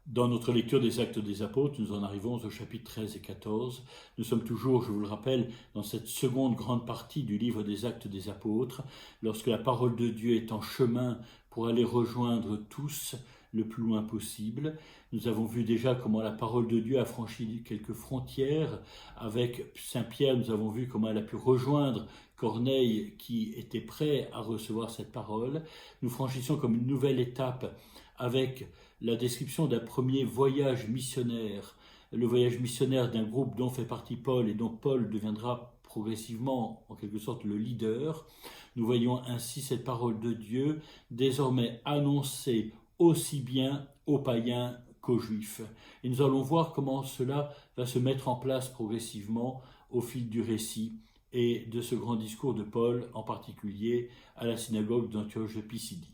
Dans notre lecture des Actes des Apôtres, nous en arrivons au chapitre 13 et 14. Nous sommes toujours, je vous le rappelle, dans cette seconde grande partie du livre des Actes des Apôtres, lorsque la parole de Dieu est en chemin pour aller rejoindre tous le plus loin possible. Nous avons vu déjà comment la parole de Dieu a franchi quelques frontières. Avec Saint Pierre, nous avons vu comment elle a pu rejoindre Corneille qui était prêt à recevoir cette parole. Nous franchissons comme une nouvelle étape avec la description d'un premier voyage missionnaire, le voyage missionnaire d'un groupe dont fait partie Paul et dont Paul deviendra progressivement en quelque sorte le leader. Nous voyons ainsi cette parole de Dieu désormais annoncée aussi bien aux païens qu'aux juifs. Et nous allons voir comment cela va se mettre en place progressivement au fil du récit et de ce grand discours de Paul, en particulier à la synagogue d'Antioche de Pisidie.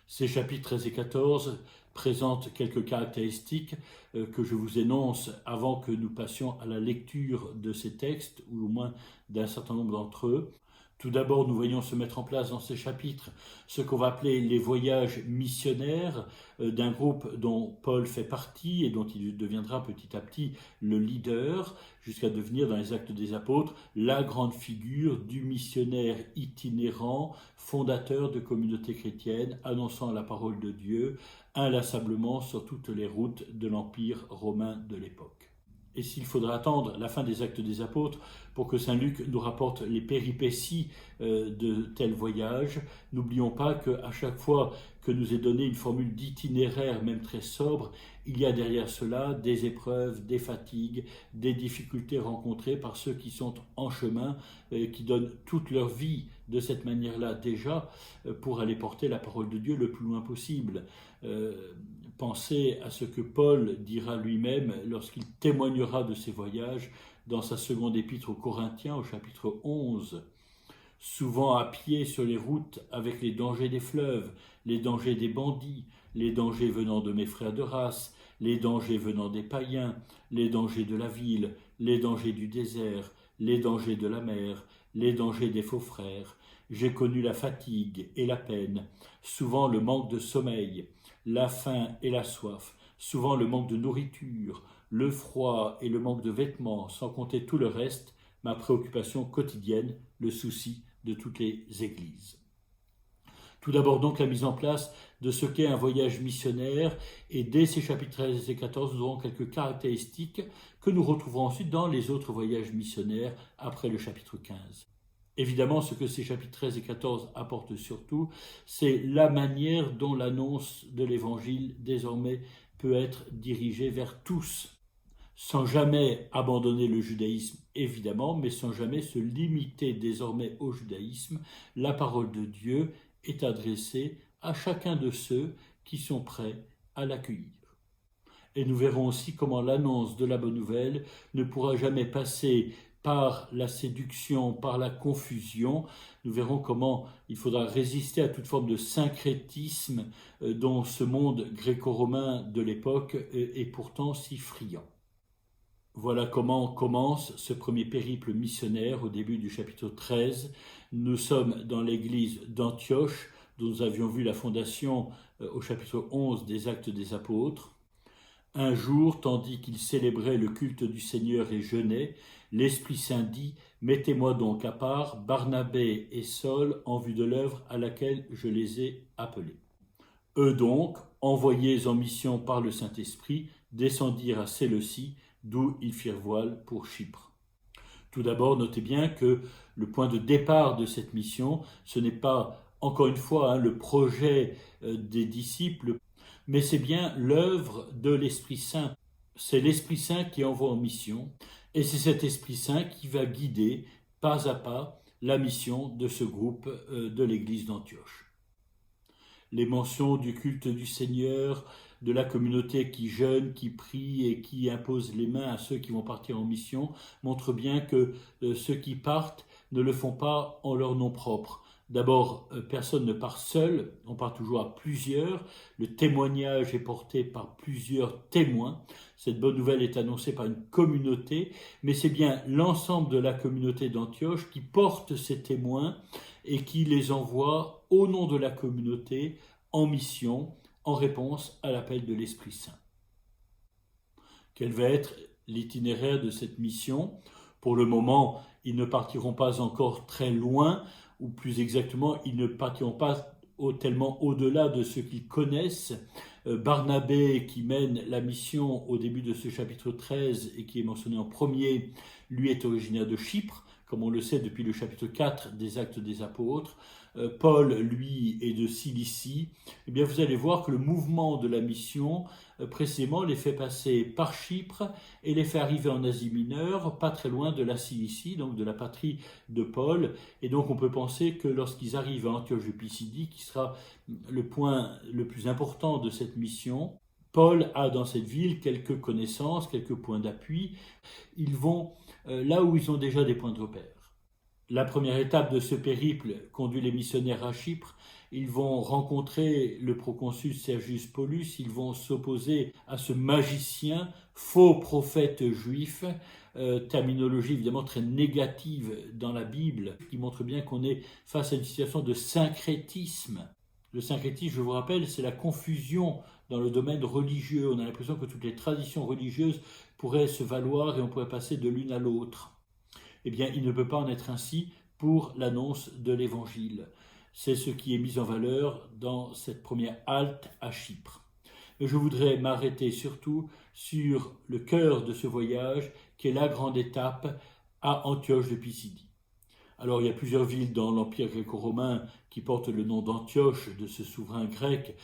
Ces chapitres 13 et 14 présentent quelques caractéristiques que je vous énonce avant que nous passions à la lecture de ces textes, ou au moins d'un certain nombre d'entre eux. Tout d'abord, nous voyons se mettre en place dans ces chapitres ce qu'on va appeler les voyages missionnaires d'un groupe dont Paul fait partie et dont il deviendra petit à petit le leader, jusqu'à devenir dans les Actes des Apôtres la grande figure du missionnaire itinérant, fondateur de communautés chrétiennes, annonçant la parole de Dieu inlassablement sur toutes les routes de l'Empire romain de l'époque. Et s'il faudra attendre la fin des Actes des Apôtres pour que Saint Luc nous rapporte les péripéties de tels voyages, n'oublions pas qu'à chaque fois que nous est donnée une formule d'itinéraire, même très sobre, il y a derrière cela des épreuves, des fatigues, des difficultés rencontrées par ceux qui sont en chemin, qui donnent toute leur vie de cette manière-là déjà pour aller porter la parole de Dieu le plus loin possible. Pensez à ce que Paul dira lui-même lorsqu'il témoignera de ses voyages dans sa seconde épître aux Corinthiens au chapitre 11. Souvent à pied sur les routes avec les dangers des fleuves, les dangers des bandits, les dangers venant de mes frères de race, les dangers venant des païens, les dangers de la ville, les dangers du désert, les dangers de la mer, les dangers des faux frères. J'ai connu la fatigue et la peine, souvent le manque de sommeil, la faim et la soif, souvent le manque de nourriture, le froid et le manque de vêtements, sans compter tout le reste, ma préoccupation quotidienne, le souci de toutes les églises. Tout d'abord donc la mise en place de ce qu'est un voyage missionnaire, et dès ces chapitres 13 et 14, nous aurons quelques caractéristiques que nous retrouverons ensuite dans les autres voyages missionnaires après le chapitre 15. Évidemment, ce que ces chapitres 13 et 14 apportent surtout, c'est la manière dont l'annonce de l'Évangile désormais peut être dirigée vers tous, sans jamais abandonner le judaïsme, évidemment, mais sans jamais se limiter désormais au judaïsme. La parole de Dieu est adressée à chacun de ceux qui sont prêts à l'accueillir. Et nous verrons aussi comment l'annonce de la bonne nouvelle ne pourra jamais passer par la séduction, par la confusion. Nous verrons comment il faudra résister à toute forme de syncrétisme dont ce monde gréco-romain de l'époque est pourtant si friand. Voilà comment commence ce premier périple missionnaire au début du chapitre 13. Nous sommes dans l'église d'Antioche, dont nous avions vu la fondation au chapitre 11 des Actes des Apôtres. Un jour, tandis qu'il célébrait le culte du Seigneur et jeûnait, l'Esprit Saint dit « Mettez-moi donc à part Barnabé et Saul en vue de l'œuvre à laquelle je les ai appelés. » Eux donc, envoyés en mission par le Saint-Esprit, descendirent à Séleucie, d'où ils firent voile pour Chypre. Tout d'abord, notez bien que le point de départ de cette mission, ce n'est pas, encore une fois, le projet des disciples, mais c'est bien l'œuvre de l'Esprit Saint. C'est l'Esprit Saint qui envoie en mission, et c'est cet Esprit Saint qui va guider pas à pas la mission de ce groupe de l'église d'Antioche. Les mentions du culte du Seigneur, de la communauté qui jeûne, qui prie et qui impose les mains à ceux qui vont partir en mission, montrent bien que ceux qui partent ne le font pas en leur nom propre. D'abord, personne ne part seul, on part toujours à plusieurs. Le témoignage est porté par plusieurs témoins. Cette bonne nouvelle est annoncée par une communauté, mais c'est bien l'ensemble de la communauté d'Antioche qui porte ces témoins et qui les envoie au nom de la communauté en mission, en réponse à l'appel de l'Esprit Saint. Quel va être l'itinéraire de cette mission? Pour le moment, ils ne partiront pas encore très loin, ou plus exactement, ils ne partiront pas tellement au-delà de ce qu'ils connaissent. Barnabé, qui mène la mission au début de ce chapitre 13 et qui est mentionné en premier, lui est originaire de Chypre, comme on le sait depuis le chapitre 4 des Actes des Apôtres. Paul, lui, est de Cilicie. Eh bien, vous allez voir que le mouvement de la mission, précisément, les fait passer par Chypre et les fait arriver en Asie mineure, pas très loin de la Cilicie, donc de la patrie de Paul. Et donc, on peut penser que lorsqu'ils arrivent à Antioche de Pisidie, qui sera le point le plus important de cette mission, Paul a dans cette ville quelques connaissances, quelques points d'appui. Ils vont là où ils ont déjà des points de repère. La première étape de ce périple conduit les missionnaires à Chypre. Ils vont rencontrer le proconsul Sergius Paulus, ils vont s'opposer à ce magicien, faux prophète juif, terminologie évidemment très négative dans la Bible, qui montre bien qu'on est face à une situation de syncrétisme. Le syncrétisme, je vous rappelle, c'est la confusion dans le domaine religieux. On a l'impression que toutes les traditions religieuses pourraient se valoir et on pourrait passer de l'une à l'autre. Eh bien, il ne peut pas en être ainsi pour l'annonce de l'Évangile. C'est ce qui est mis en valeur dans cette première halte à Chypre. Mais je voudrais m'arrêter surtout sur le cœur de ce voyage, qui est la grande étape à Antioche de Pisidie. Alors, il y a plusieurs villes dans l'Empire gréco-romain qui portent le nom d'Antioche, de ce souverain grec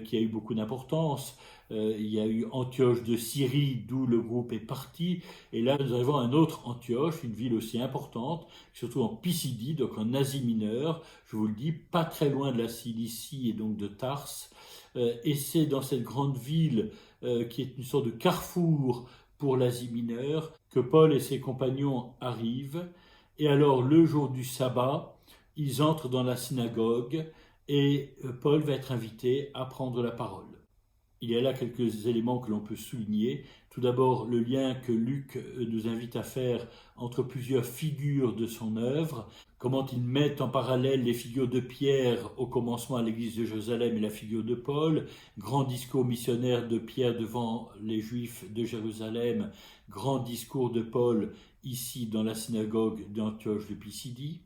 qui a eu beaucoup d'importance. Il y a eu Antioche de Syrie, d'où le groupe est parti. Et là, nous arrivons à un autre Antioche, une ville aussi importante, surtout en Pisidie, donc en Asie mineure. Je vous le dis, pas très loin de la Cilicie et donc de Tarse. Et c'est dans cette grande ville qui est une sorte de carrefour pour l'Asie mineure que Paul et ses compagnons arrivent. Et alors, le jour du sabbat, ils entrent dans la synagogue et Paul va être invité à prendre la parole. Il y a là quelques éléments que l'on peut souligner. Tout d'abord, le lien que Luc nous invite à faire entre plusieurs figures de son œuvre, comment il met en parallèle les figures de Pierre au commencement à l'église de Jérusalem et la figure de Paul, grand discours missionnaire de Pierre devant les Juifs de Jérusalem, grand discours de Paul ici dans la synagogue d'Antioche de Pisidie.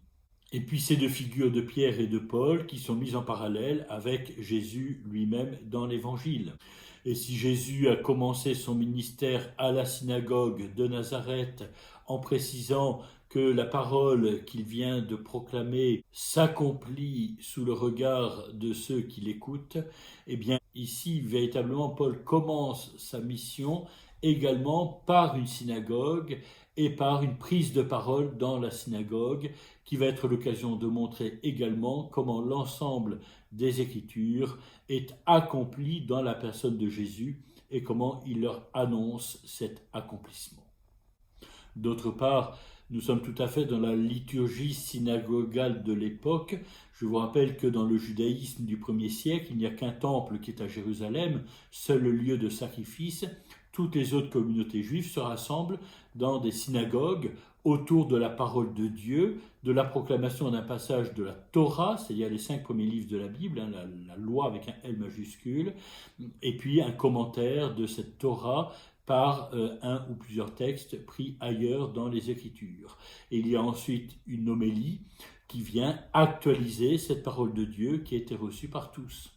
Et puis ces deux figures de Pierre et de Paul qui sont mises en parallèle avec Jésus lui-même dans l'Évangile. Et si Jésus a commencé son ministère à la synagogue de Nazareth en précisant que la parole qu'il vient de proclamer s'accomplit sous le regard de ceux qui l'écoutent, eh bien ici véritablement Paul commence sa mission également par une synagogue et par une prise de parole dans la synagogue qui va être l'occasion de montrer également comment l'ensemble des Écritures est accompli dans la personne de Jésus et comment il leur annonce cet accomplissement. D'autre part, nous sommes tout à fait dans la liturgie synagogale de l'époque. Je vous rappelle que dans le judaïsme du 1er siècle, il n'y a qu'un temple qui est à Jérusalem, seul lieu de sacrifice. Toutes les autres communautés juives se rassemblent dans des synagogues autour de la parole de Dieu, de la proclamation d'un passage de la Torah, c'est-à-dire les 5 premiers livres de la Bible, la loi avec un L majuscule, et puis un commentaire de cette Torah par un ou plusieurs textes pris ailleurs dans les Écritures. Et il y a ensuite une homélie qui vient actualiser cette parole de Dieu qui a été reçue par tous.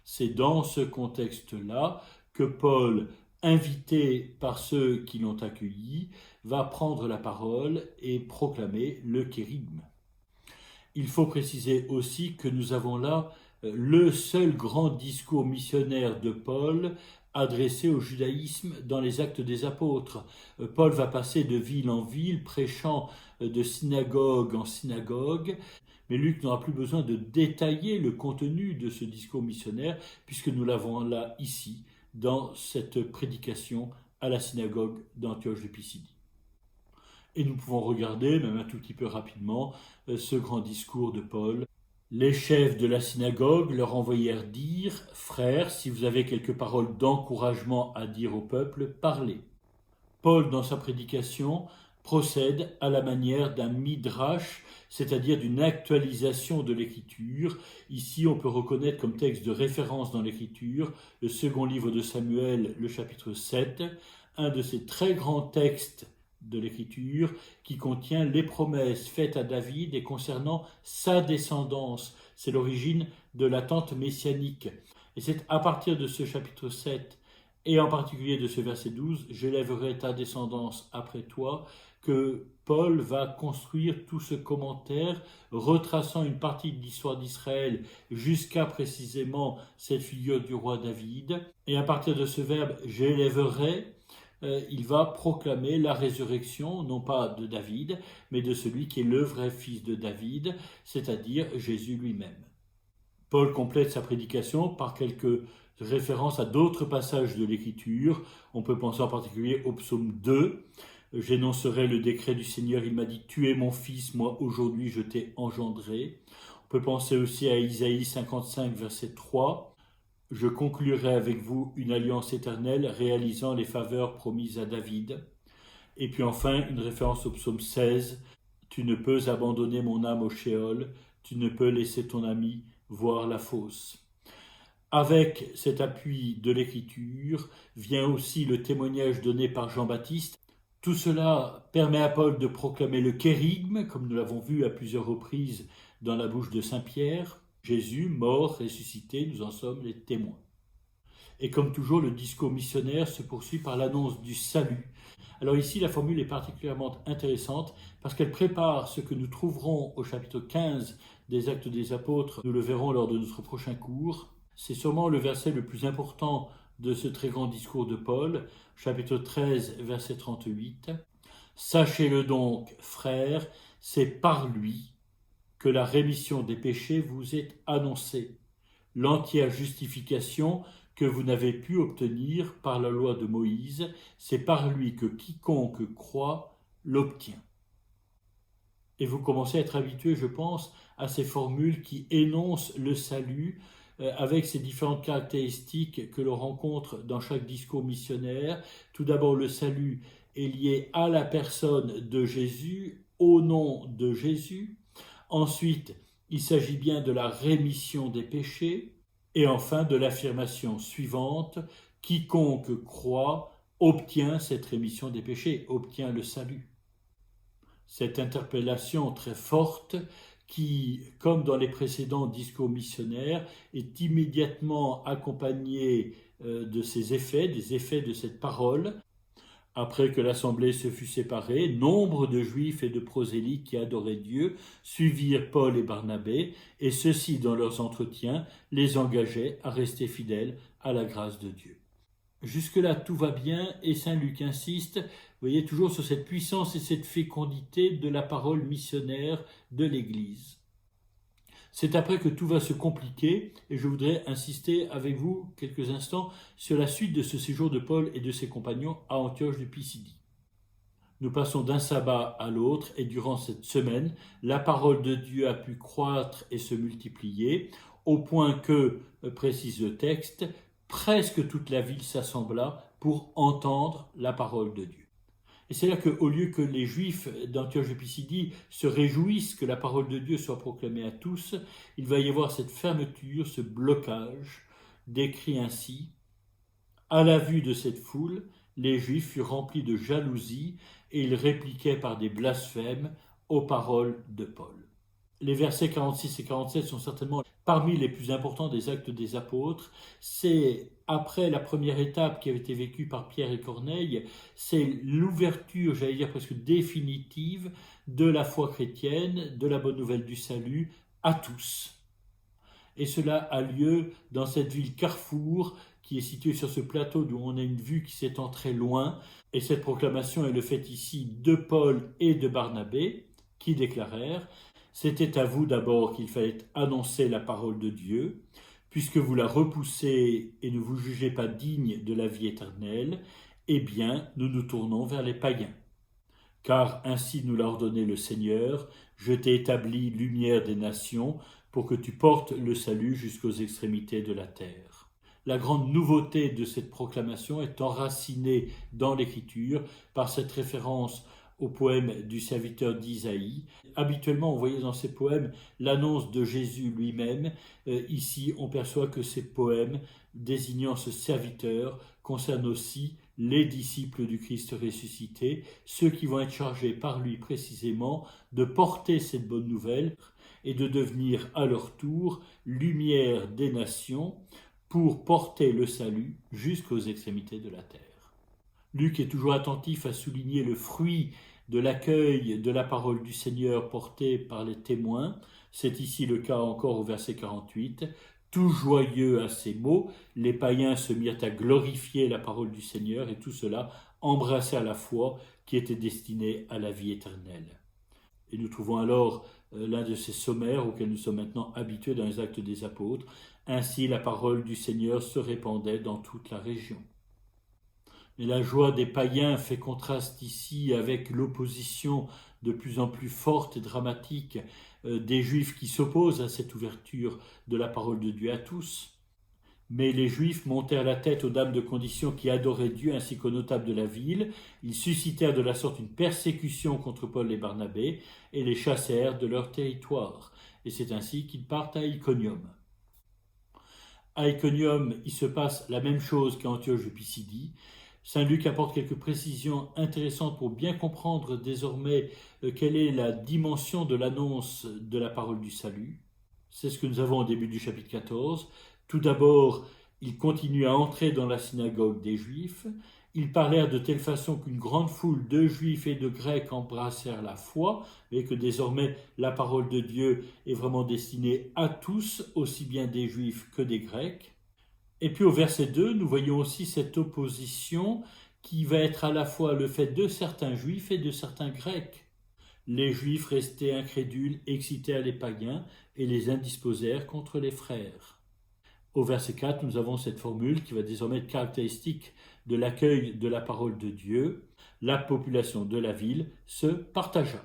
C'est dans ce contexte-là que Paul, invité par ceux qui l'ont accueilli, va prendre la parole et proclamer le kérigme. Il faut préciser aussi que nous avons là le seul grand discours missionnaire de Paul adressé au judaïsme dans les Actes des Apôtres. Paul va passer de ville en ville, prêchant de synagogue en synagogue, mais Luc n'aura plus besoin de détailler le contenu de ce discours missionnaire, puisque nous l'avons là ici, dans cette prédication à la synagogue d'Antioche de Pisidie. Et nous pouvons regarder, même un tout petit peu rapidement, ce grand discours de Paul. Les chefs de la synagogue leur envoyèrent dire « Frères, si vous avez quelques paroles d'encouragement à dire au peuple, parlez. » Paul, dans sa prédication, procède à la manière d'un midrash, c'est-à-dire d'une actualisation de l'Écriture. Ici, on peut reconnaître comme texte de référence dans l'Écriture le second livre de Samuel, le chapitre 7, un de ces très grands textes de l'Écriture qui contient les promesses faites à David et concernant sa descendance. C'est l'origine de l'attente messianique. Et c'est à partir de ce chapitre 7, et en particulier de ce verset 12, « J'élèverai ta descendance après toi », que Paul va construire tout ce commentaire, retraçant une partie de l'histoire d'Israël jusqu'à précisément cette figure du roi David. Et à partir de ce verbe « j'élèverai », il va proclamer la résurrection, non pas de David, mais de celui qui est le vrai fils de David, c'est-à-dire Jésus lui-même. Paul complète sa prédication par quelques références à d'autres passages de l'Écriture. On peut penser en particulier au psaume 2. « J'énoncerai le décret du Seigneur, il m'a dit, tu es mon fils, moi aujourd'hui je t'ai engendré. » On peut penser aussi à Isaïe 55, verset 3. « Je conclurai avec vous une alliance éternelle, réalisant les faveurs promises à David. » Et puis enfin, une référence au psaume 16. « Tu ne peux abandonner mon âme au Sheol, tu ne peux laisser ton ami voir la fosse. » Avec cet appui de l'Écriture vient aussi le témoignage donné par Jean-Baptiste. Tout cela permet à Paul de proclamer le kérigme, comme nous l'avons vu à plusieurs reprises dans la bouche de Saint Pierre. Jésus, mort, ressuscité, nous en sommes les témoins. Et comme toujours, le discours missionnaire se poursuit par l'annonce du salut. Alors ici, la formule est particulièrement intéressante parce qu'elle prépare ce que nous trouverons au chapitre 15 des Actes des Apôtres. Nous le verrons lors de notre prochain cours. C'est sûrement le verset le plus important de ce très grand discours de Paul, chapitre 13, verset 38. « Sachez-le donc, frères, c'est par lui que la rémission des péchés vous est annoncée, l'entière justification que vous n'avez pu obtenir par la loi de Moïse, c'est par lui que quiconque croit l'obtient. » Et vous commencez à être habitué, je pense, à ces formules qui énoncent le salut avec ces différentes caractéristiques que l'on rencontre dans chaque discours missionnaire. Tout d'abord, le salut est lié à la personne de Jésus, au nom de Jésus. Ensuite, il s'agit bien de la rémission des péchés. Et enfin, de l'affirmation suivante, « Quiconque croit obtient cette rémission des péchés, obtient le salut. » Cette interpellation très forte qui, comme dans les précédents discours missionnaires, est immédiatement accompagnée de ses effets, des effets de cette parole. Après que l'assemblée se fut séparée, nombre de Juifs et de prosélytes qui adoraient Dieu suivirent Paul et Barnabé, et ceux-ci, dans leurs entretiens, les engageaient à rester fidèles à la grâce de Dieu. Jusque-là, tout va bien, et saint Luc insiste, vous voyez, toujours sur cette puissance et cette fécondité de la parole missionnaire de l'Église. C'est après que tout va se compliquer, et je voudrais insister avec vous quelques instants sur la suite de ce séjour de Paul et de ses compagnons à Antioche de Pisidie. Nous passons d'un sabbat à l'autre, et durant cette semaine, la parole de Dieu a pu croître et se multiplier, au point que, précise le texte, presque toute la ville s'assembla pour entendre la parole de Dieu. Et c'est là qu'au lieu que les Juifs d'Antioche de Pisidie se réjouissent que la parole de Dieu soit proclamée à tous, il va y avoir cette fermeture, ce blocage, décrit ainsi. À la vue de cette foule, les Juifs furent remplis de jalousie et ils répliquaient par des blasphèmes aux paroles de Paul. Les versets 46 et 47 sont certainement parmi les plus importants des Actes des Apôtres. C'est après la première étape qui avait été vécue par Pierre et Corneille, c'est l'ouverture, j'allais dire presque définitive, de la foi chrétienne, de la bonne nouvelle du salut à tous. Et cela a lieu dans cette ville Carrefour, qui est située sur ce plateau d'où on a une vue qui s'étend très loin. Et cette proclamation est le fait ici de Paul et de Barnabé, qui déclarèrent « C'était à vous d'abord qu'il fallait annoncer la parole de Dieu, puisque vous la repoussez et ne vous jugez pas digne de la vie éternelle, eh bien, nous nous tournons vers les païens. Car ainsi nous l'a ordonné le Seigneur, je t'ai établi lumière des nations, pour que tu portes le salut jusqu'aux extrémités de la terre. » La grande nouveauté de cette proclamation est enracinée dans l'Écriture par cette référence au poème du serviteur d'Isaïe. Habituellement, on voyait dans ces poèmes l'annonce de Jésus lui-même. Ici, on perçoit que ces poèmes désignant ce serviteur concernent aussi les disciples du Christ ressuscité, ceux qui vont être chargés par lui précisément de porter cette bonne nouvelle et de devenir à leur tour lumière des nations pour porter le salut jusqu'aux extrémités de la terre. Luc est toujours attentif à souligner le fruit de l'accueil de la parole du Seigneur portée par les témoins. C'est ici le cas encore au verset 48. Tout joyeux à ces mots, les païens se mirent à glorifier la parole du Seigneur et tout cela embrassèrent la foi qui était destinée à la vie éternelle. Et nous trouvons alors l'un de ces sommaires auxquels nous sommes maintenant habitués dans les Actes des Apôtres. Ainsi la parole du Seigneur se répandait dans toute la région. Mais la joie des païens fait contraste ici avec l'opposition de plus en plus forte et dramatique des Juifs qui s'opposent à cette ouverture de la parole de Dieu à tous. Mais les Juifs montèrent la tête aux dames de condition qui adoraient Dieu ainsi qu'aux notables de la ville. Ils suscitèrent de la sorte une persécution contre Paul et Barnabé et les chassèrent de leur territoire. Et c'est ainsi qu'ils partent à Iconium. À Iconium, il se passe la même chose qu'à Antioche de Pisidie. Saint Luc apporte quelques précisions intéressantes pour bien comprendre désormais quelle est la dimension de l'annonce de la parole du salut. C'est ce que nous avons au début du chapitre 14. Tout d'abord, ils continuent à entrer dans la synagogue des Juifs. Ils parlèrent de telle façon qu'une grande foule de Juifs et de Grecs embrassèrent la foi, et que désormais la parole de Dieu est vraiment destinée à tous, aussi bien des Juifs que des Grecs. Et puis au verset 2, nous voyons aussi cette opposition qui va être à la fois le fait de certains Juifs et de certains Grecs. Les Juifs restaient incrédules, excitèrent les païens et les indisposèrent contre les frères. Au verset 4, nous avons cette formule qui va désormais être caractéristique de l'accueil de la parole de Dieu. La population de la ville se partagea.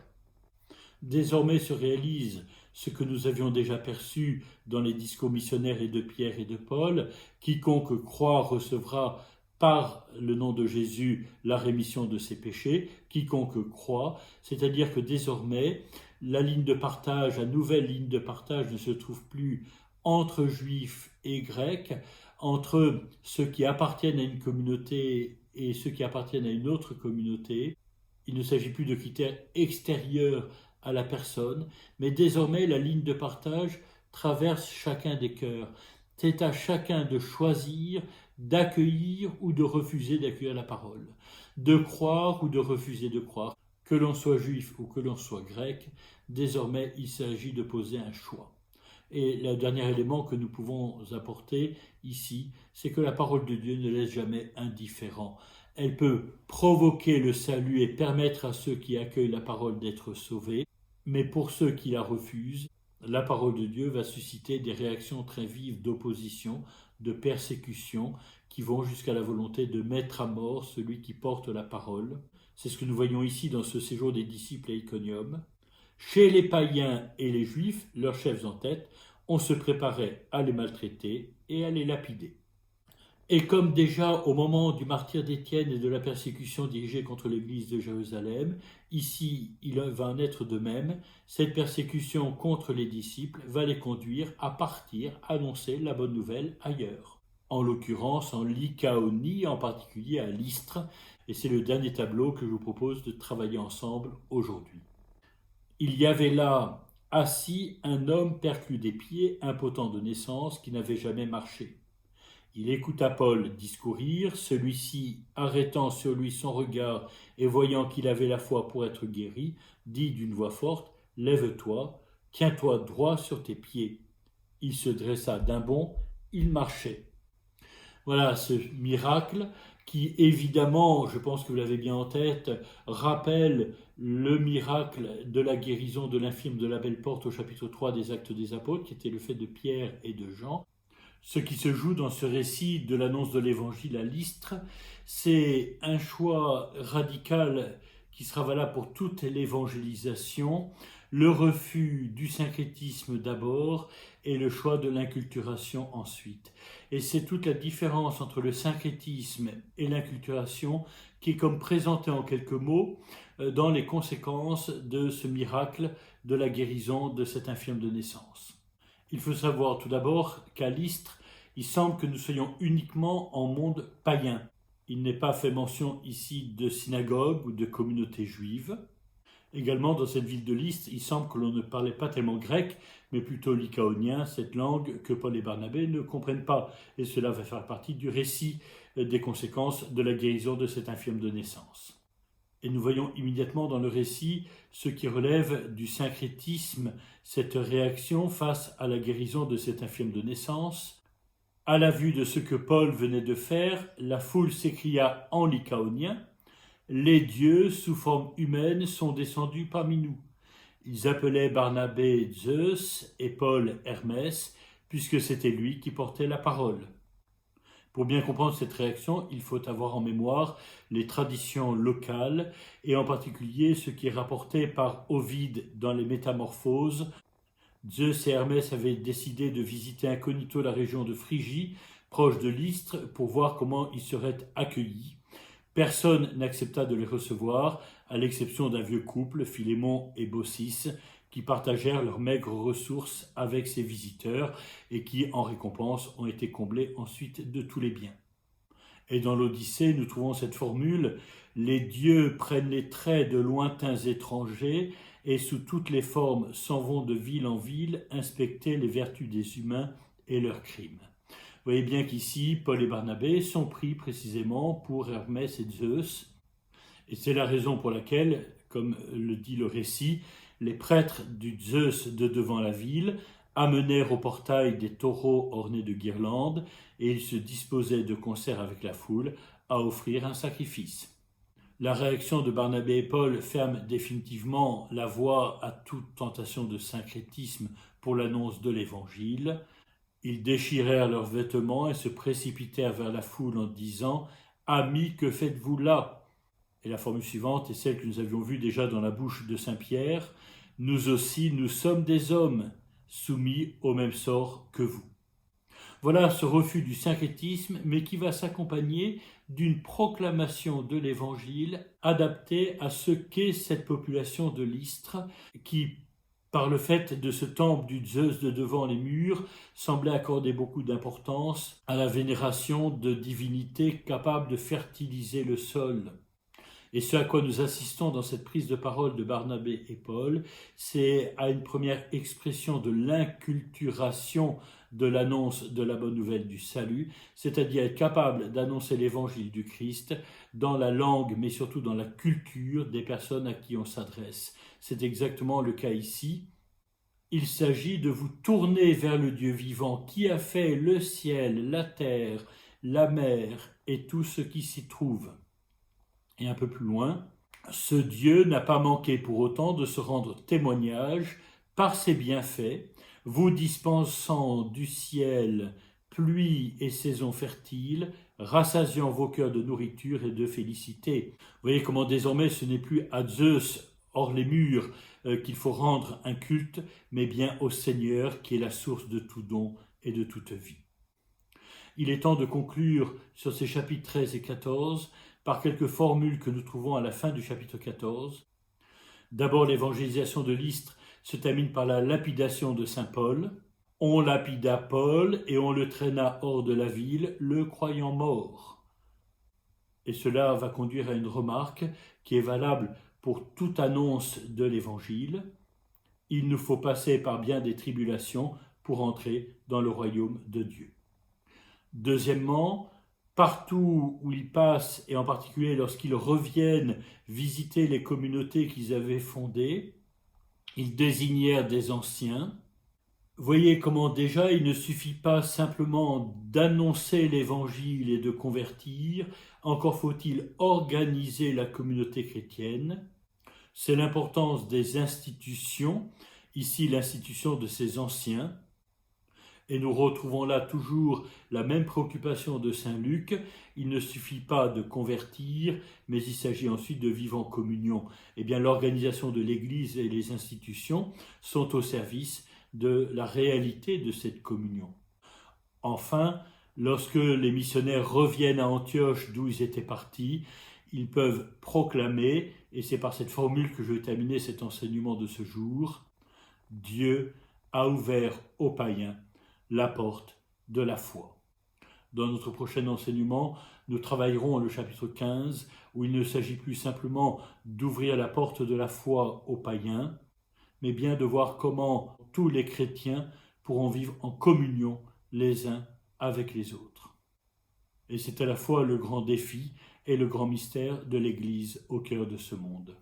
Désormais se réalise ce que nous avions déjà perçu dans les discours missionnaires et de Pierre et de Paul. Quiconque croit recevra par le nom de Jésus la rémission de ses péchés. Quiconque croit, c'est-à-dire que désormais la ligne de partage, la nouvelle ligne de partage ne se trouve plus entre Juifs et Grecs, entre ceux qui appartiennent à une communauté et ceux qui appartiennent à une autre communauté. Il ne s'agit plus de critères extérieurs à la personne, mais désormais la ligne de partage traverse chacun des cœurs. C'est à chacun de choisir, d'accueillir ou de refuser d'accueillir la parole, de croire ou de refuser de croire. Que l'on soit juif ou que l'on soit grec, désormais il s'agit de poser un choix. Et le dernier élément que nous pouvons apporter ici, c'est que la parole de Dieu ne laisse jamais indifférent. Elle peut provoquer le salut et permettre à ceux qui accueillent la parole d'être sauvés, mais pour ceux qui la refusent, la parole de Dieu va susciter des réactions très vives d'opposition, de persécution, qui vont jusqu'à la volonté de mettre à mort celui qui porte la parole. C'est ce que nous voyons ici dans ce séjour des disciples à Iconium. Chez les païens et les juifs, leurs chefs en tête, on se préparait à les maltraiter et à les lapider. Et comme déjà au moment du martyre d'Étienne et de la persécution dirigée contre l'église de Jérusalem, ici il va en être de même, cette persécution contre les disciples va les conduire à partir annoncer la bonne nouvelle ailleurs. En l'occurrence en Lycaonie, en particulier à Lystre, et c'est le dernier tableau que je vous propose de travailler ensemble aujourd'hui. Il y avait là assis un homme perclus des pieds, impotent de naissance, qui n'avait jamais marché. Il écouta Paul discourir, celui-ci, arrêtant sur lui son regard et voyant qu'il avait la foi pour être guéri, dit d'une voix forte, « Lève-toi, tiens-toi droit sur tes pieds. » Il se dressa d'un bond, il marchait. Voilà ce miracle qui, évidemment, je pense que vous l'avez bien en tête, rappelle le miracle de la guérison de l'infirme de la Belle Porte au chapitre 3 des Actes des Apôtres, qui était le fait de Pierre et de Jean. Ce qui se joue dans ce récit de l'annonce de l'Évangile à Lystre, c'est un choix radical qui sera valable pour toute l'évangélisation, le refus du syncrétisme d'abord et le choix de l'inculturation ensuite. Et c'est toute la différence entre le syncrétisme et l'inculturation qui est comme présentée en quelques mots dans les conséquences de ce miracle de la guérison de cet infirme de naissance. Il faut savoir tout d'abord qu'à Lystre, il semble que nous soyons uniquement en monde païen. Il n'est pas fait mention ici de synagogue ou de communauté juive. Également, dans cette ville de Lystre, il semble que l'on ne parlait pas tellement grec, mais plutôt lycaonien, cette langue que Paul et Barnabé ne comprennent pas. Et cela va faire partie du récit des conséquences de la guérison de cet infirme de naissance. Et nous voyons immédiatement dans le récit ce qui relève du syncrétisme, cette réaction face à la guérison de cet infirme de naissance. À la vue de ce que Paul venait de faire, la foule s'écria en lycaonien « Les dieux, sous forme humaine, sont descendus parmi nous. » Ils appelaient Barnabé Zeus et Paul Hermès, puisque c'était lui qui portait la parole. Pour bien comprendre cette réaction, il faut avoir en mémoire les traditions locales, et en particulier ce qui est rapporté par Ovide dans les Métamorphoses. Zeus et Hermès avaient décidé de visiter incognito la région de Phrygie, proche de Lystre, pour voir comment ils seraient accueillis. Personne n'accepta de les recevoir, à l'exception d'un vieux couple, Philémon et Baucis, qui partagèrent leurs maigres ressources avec ces visiteurs et qui, en récompense, ont été comblés ensuite de tous les biens. Et dans l'Odyssée, nous trouvons cette formule « Les dieux prennent les traits de lointains étrangers et sous toutes les formes s'en vont de ville en ville inspecter les vertus des humains et leurs crimes. » Vous voyez bien qu'ici, Paul et Barnabé sont pris précisément pour Hermès et Zeus. Et c'est la raison pour laquelle, comme le dit le récit, les prêtres du Zeus de devant la ville amenèrent au portail des taureaux ornés de guirlandes et ils se disposaient de concert avec la foule à offrir un sacrifice. La réaction de Barnabé et Paul ferme définitivement la voie à toute tentation de syncrétisme pour l'annonce de l'Évangile. Ils déchirèrent leurs vêtements et se précipitèrent vers la foule en disant « Amis, que faites-vous là ?» Et la formule suivante est celle que nous avions vue déjà dans la bouche de saint Pierre « Nous aussi, nous sommes des hommes, soumis au même sort que vous. » Voilà ce refus du syncrétisme, mais qui va s'accompagner d'une proclamation de l'Évangile adaptée à ce qu'est cette population de Lystre, qui, par le fait de ce temple du Zeus de devant les murs, semblait accorder beaucoup d'importance à la vénération de divinités capables de fertiliser le sol. Et ce à quoi nous assistons dans cette prise de parole de Barnabé et Paul, c'est à une première expression de l'inculturation de l'annonce de la bonne nouvelle du salut, c'est-à-dire être capable d'annoncer l'évangile du Christ dans la langue, mais surtout dans la culture des personnes à qui on s'adresse. C'est exactement le cas ici. Il s'agit de vous tourner vers le Dieu vivant qui a fait le ciel, la terre, la mer et tout ce qui s'y trouve. Et un peu plus loin, ce Dieu n'a pas manqué pour autant de se rendre témoignage par ses bienfaits, vous dispensant du ciel pluie et saison fertile, rassasiant vos cœurs de nourriture et de félicité. Vous voyez comment désormais ce n'est plus à Zeus hors les murs qu'il faut rendre un culte, mais bien au Seigneur qui est la source de tout don et de toute vie. Il est temps de conclure sur ces chapitres 13 et 14 par quelques formules que nous trouvons à la fin du chapitre 14. D'abord, l'évangélisation de Lystre se termine par la lapidation de saint Paul. On lapida Paul et on le traîna hors de la ville, le croyant mort. Et cela va conduire à une remarque qui est valable pour toute annonce de l'évangile. Il nous faut passer par bien des tribulations pour entrer dans le royaume de Dieu. Deuxièmement, partout où ils passent, et en particulier lorsqu'ils reviennent visiter les communautés qu'ils avaient fondées, ils désignèrent des anciens. Voyez comment déjà il ne suffit pas simplement d'annoncer l'évangile et de convertir, encore faut-il organiser la communauté chrétienne. C'est l'importance des institutions, ici l'institution de ces anciens. Et nous retrouvons là toujours la même préoccupation de saint Luc. Il ne suffit pas de convertir, mais il s'agit ensuite de vivre en communion. Eh bien, l'organisation de l'Église et les institutions sont au service de la réalité de cette communion. Enfin, lorsque les missionnaires reviennent à Antioche d'où ils étaient partis, ils peuvent proclamer, et c'est par cette formule que je vais terminer cet enseignement de ce jour, Dieu a ouvert aux païens la porte de la foi. Dans notre prochain enseignement, nous travaillerons le chapitre 15, où il ne s'agit plus simplement d'ouvrir la porte de la foi aux païens, mais bien de voir comment tous les chrétiens pourront vivre en communion les uns avec les autres. Et c'est à la fois le grand défi et le grand mystère de l'Église au cœur de ce monde.